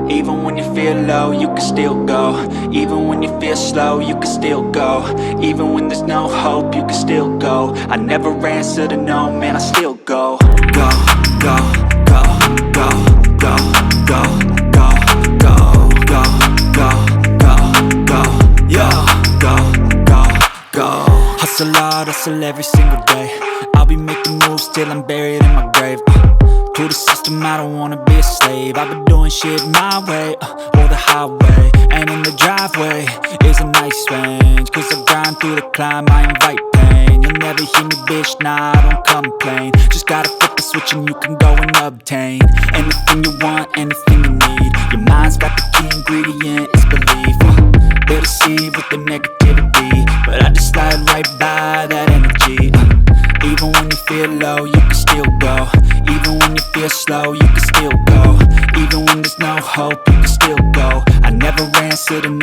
Even when you feel low, you can still go. Even when you feel slow, you can still go. Even when there's no hope, you can still go. I never answer to no, man, I still go. Go, go, go, go, go, go, go, go, go, go, go, go, yo, go, go, go. Hustle hard, hustle every single day. I'll be making moves till I'm buried in my grave. To the system, I don't wanna be a slave. I've been doing shit my way, or the highway. And in the driveway is a nice range, cause I grind through the climb, I invite pain. You'll never hear me, bitch, nah, I don't complain. Just gotta flip the switch and you can go and obtain anything you want, anything you need. Your mind's got the key ingredient, it's belief. They deceive with the negativity, but I just slide right by that energy. Even when you feel low, you can still go. Even when you feel slow, you can still go. Even when there's no hope, you can still go. I never answer to no